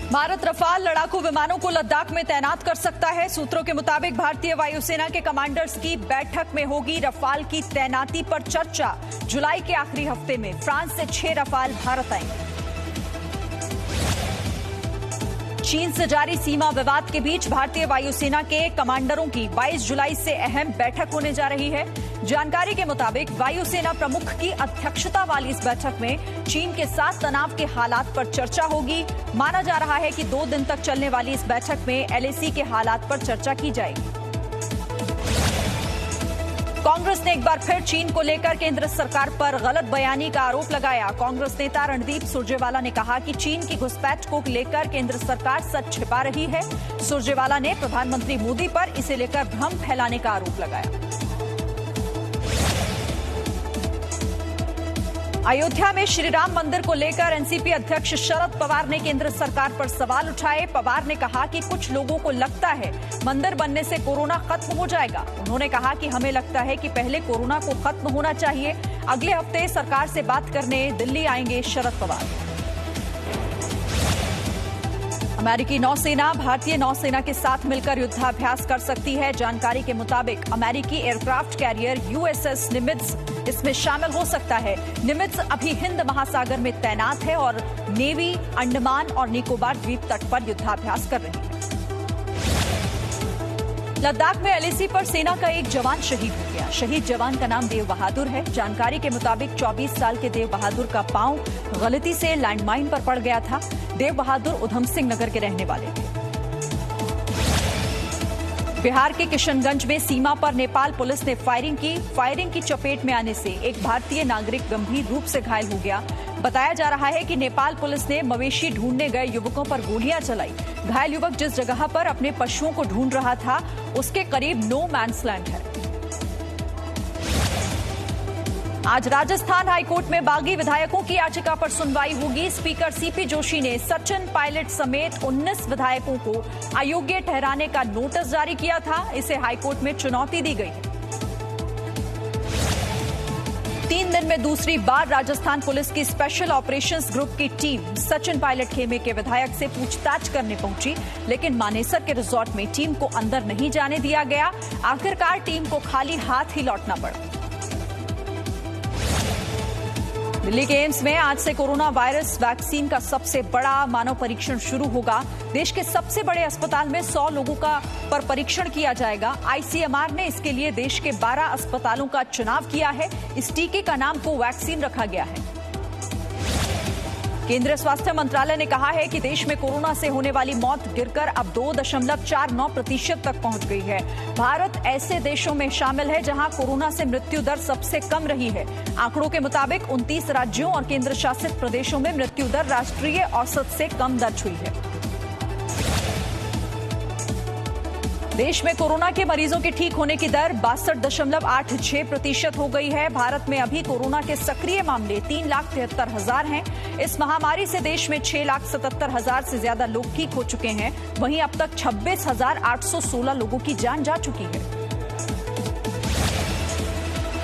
Bharat Rafale लड़ाकू विमानों को लद्दाख में तैनात कर सकता है। सूत्रों के मुताबिक भारतीय वायुसेना के कमांडर्स की बैठक में होगी रफाल की तैनाती पर चर्चा। जुलाई के आखिरी हफ्ते में फ्रांस से 6 रफाल भारत आएंगे। चीन से जारी सीमा विवाद के बीच भारतीय वायुसेना के कमांडरों की 22 जुलाई से अहम बैठक होने जा रही है। जानकारी के मुताबिक वायुसेना प्रमुख की अध्यक्षता वाली इस बैठक में चीन के साथ तनाव के हालात पर चर्चा होगी। माना जा रहा है कि 2 दिन तक चलने वाली इस बैठक में एलएसी के हालात पर चर्चा की जाएगी। कांग्रेस ने एक बार फिर चीन को लेकर केंद्र सरकार पर गलत बयानी का आरोप लगाया। कांग्रेस नेता रणदीप सुरजेवाला ने कहा कि चीन की घुसपैठ को लेकर केंद्र सरकार सच छिपा रही है। सुरजेवाला ने प्रधानमंत्री मोदी पर इसे लेकर भ्रम फैलाने का आरोप लगाया। अयोध्या में श्रीराम मंदिर को लेकर एनसीपी अध्यक्ष शरद पवार ने केंद्र सरकार पर सवाल उठाए। पवार ने कहा कि कुछ लोगों को लगता है मंदिर बनने से कोरोना खत्म हो जाएगा। उन्होंने कहा कि हमें लगता है कि पहले कोरोना को खत्म होना चाहिए। अगले हफ्ते सरकार से बात करने दिल्ली आएंगे शरद पवार। अमेरिकी नौसेना भारतीय नौसेना के साथ मिलकर युद्धाभ्यास कर सकती है। जानकारी के मुताबिक अमेरिकी एयरक्राफ्ट कैरियर यूएसएस निमित्ज इसमें शामिल हो सकता है। निमित्ज अभी हिंद महासागर में तैनात है और नेवी अंडमान और निकोबार द्वीप तट पर युद्धाभ्यास कर रही है। लद्दाख में एलएसी पर सेना का एक जवान शहीद हो गया। शहीद जवान का नाम देव बहादुर है। जानकारी के मुताबिक 24 साल के देव बहादुर का पांव गलती से लैंडमाइन पर पड़ गया था। देव बहादुर उधम सिंह नगर के रहने वाले थे। बिहार के किशनगंज में सीमा पर नेपाल पुलिस ने फायरिंग की। फायरिंग की चपेट में आने से एक भारतीय नागरिक गंभीर रूप से घायल हो गया। बताया जा रहा है कि नेपाल पुलिस ने मवेशी ढूंढने गए युवकों पर गोलियां चलाई। घायल युवक जिस जगह पर अपने पशुओं को ढूंढ रहा था उसके करीब नो मैन्स लैंड है। आज राजस्थान हाईकोर्ट में बागी विधायकों की याचिका पर सुनवाई होगी। स्पीकर सीपी जोशी ने सचिन पायलट समेत 19 विधायकों को अयोग्य ठहराने का नोटिस जारी किया था। इसे हाईकोर्ट में चुनौती दी गई है। 3 दिन में दूसरी बार राजस्थान पुलिस की स्पेशल ऑपरेशंस ग्रुप की टीम सचिन पायलट खेमे के विधायक से पूछताछ करने पहुंची, लेकिन मानेसर के रिजॉर्ट में टीम को अंदर नहीं जाने दिया गया। आखिरकार टीम को खाली हाथ ही लौटना पड़ा। दिल्ली के एम्स में आज से कोरोना वायरस वैक्सीन का सबसे बड़ा मानव परीक्षण शुरू होगा। देश के सबसे बड़े अस्पताल में 100 लोगों का पर परीक्षण किया जाएगा। आईसीएमआर ने इसके लिए देश के 12 अस्पतालों का चुनाव किया है। इस टीके का नाम कोवैक्सीन रखा गया है। केंद्रीय स्वास्थ्य मंत्रालय ने कहा है कि देश में कोरोना से होने वाली मौत गिरकर अब 2.49% तक पहुंच गई है। भारत ऐसे देशों में शामिल है जहां कोरोना से मृत्यु दर सबसे कम रही है। आंकड़ों के मुताबिक 29 राज्यों और केंद्र शासित प्रदेशों में मृत्यु दर राष्ट्रीय औसत से कम दर्ज हुई है। देश में कोरोना के मरीजों के ठीक होने की दर 62.86% हो गई है। भारत में अभी कोरोना के सक्रिय मामले 3,73,000 हैं। इस महामारी से देश में 6,77,000 से ज्यादा लोग ठीक हो चुके हैं। वहीं अब तक 26,816 लोगों की जान जा चुकी है।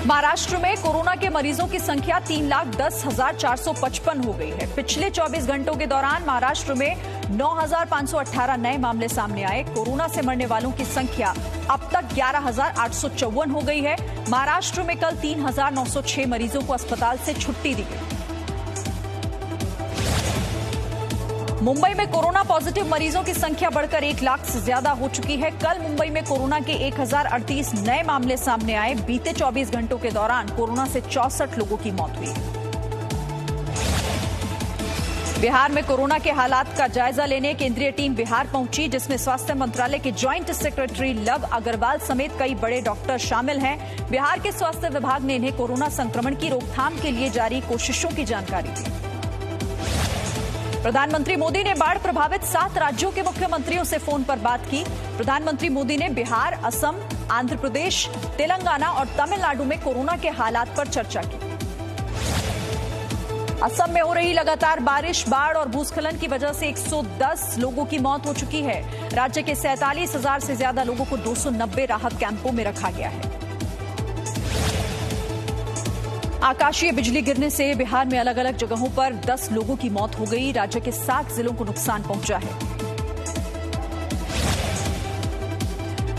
महाराष्ट्र में कोरोना के मरीजों की संख्या 3,10,455 हो गई है। पिछले 24 घंटों के दौरान महाराष्ट्र में 9,518 नए मामले सामने आए। कोरोना से मरने वालों की संख्या अब तक 11,854 हो गई है। महाराष्ट्र में कल 3,906 मरीजों को अस्पताल से छुट्टी दी गई। मुंबई में कोरोना पॉजिटिव मरीजों की संख्या बढ़कर 1 लाख से ज्यादा हो चुकी है। कल मुंबई में कोरोना के 1,038 नए मामले सामने आए। बीते 24 घंटों के दौरान कोरोना से 64 लोगों की मौत हुई। बिहार में कोरोना के हालात का जायजा लेने केंद्रीय टीम बिहार पहुंची, जिसमें स्वास्थ्य मंत्रालय के ज्वाइंट सेक्रेटरी लव अग्रवाल समेत कई बड़े डॉक्टर शामिल हैं। बिहार के स्वास्थ्य विभाग ने इन्हें कोरोना संक्रमण की रोकथाम के लिए जारी कोशिशों की जानकारी दी। प्रधानमंत्री मोदी ने बाढ़ प्रभावित 7 राज्यों के मुख्यमंत्रियों से फोन पर बात की। प्रधानमंत्री मोदी ने बिहार, असम, आंध्र प्रदेश, तेलंगाना और तमिलनाडु में कोरोना के हालात पर चर्चा की। असम में हो रही लगातार बारिश, बाढ़ और भूस्खलन की वजह से 110 लोगों की मौत हो चुकी है। राज्य के 47,000 से ज्यादा लोगों को 290 राहत कैंपों में रखा गया है। आकाशीय बिजली गिरने से बिहार में अलग अलग जगहों पर 10 लोगों की मौत हो गई। राज्य के 7 जिलों को नुकसान पहुंचा है।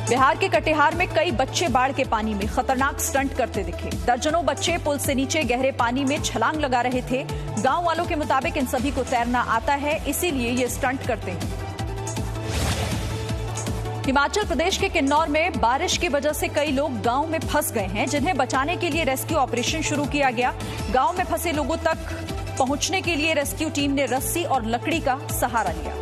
बिहार के कटिहार में कई बच्चे बाढ़ के पानी में खतरनाक स्टंट करते दिखे। दर्जनों बच्चे पुल से नीचे गहरे पानी में छलांग लगा रहे थे। गांव वालों के मुताबिक इन सभी को तैरना आता है, इसीलिए ये स्टंट करते हैं। हिमाचल प्रदेश के किन्नौर में बारिश की वजह से कई लोग गांव में फंस गए हैं, जिन्हें बचाने के लिए रेस्क्यू ऑपरेशन शुरू किया गया। गांव में फंसे लोगों तक पहुंचने के लिए रेस्क्यू टीम ने रस्सी और लकड़ी का सहारा लिया।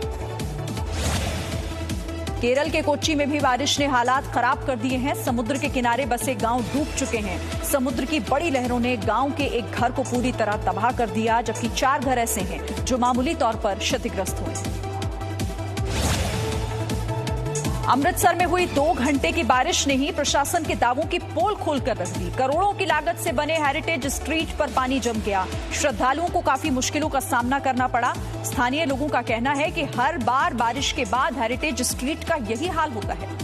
केरल के कोच्चि में भी बारिश ने हालात खराब कर दिए हैं। समुद्र के किनारे बसे गांव डूब चुके हैं। समुद्र की बड़ी लहरों ने गांव के एक घर को पूरी तरह तबाह कर दिया, जबकि 4 घर ऐसे हैं जो मामूली तौर पर क्षतिग्रस्त हुए। अमृतसर में हुई 2 घंटे की बारिश ने ही प्रशासन के दावों की पोल खोलकर रख दी। करोड़ों की लागत से बने हेरिटेज स्ट्रीट पर पानी जम गया। श्रद्धालुओं को काफी मुश्किलों का सामना करना पड़ा। स्थानीय लोगों का कहना है कि हर बार बारिश के बाद हेरिटेज स्ट्रीट का यही हाल होता है।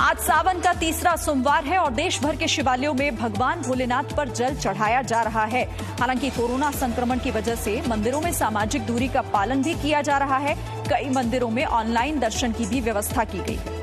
आज सावन का तीसरा सोमवार है और देश भर के शिवालयों में भगवान भोलेनाथ पर जल चढ़ाया जा रहा है। हालांकि कोरोना संक्रमण की वजह से मंदिरों में सामाजिक दूरी का पालन भी किया जा रहा है। कई मंदिरों में ऑनलाइन दर्शन की भी व्यवस्था की गई है।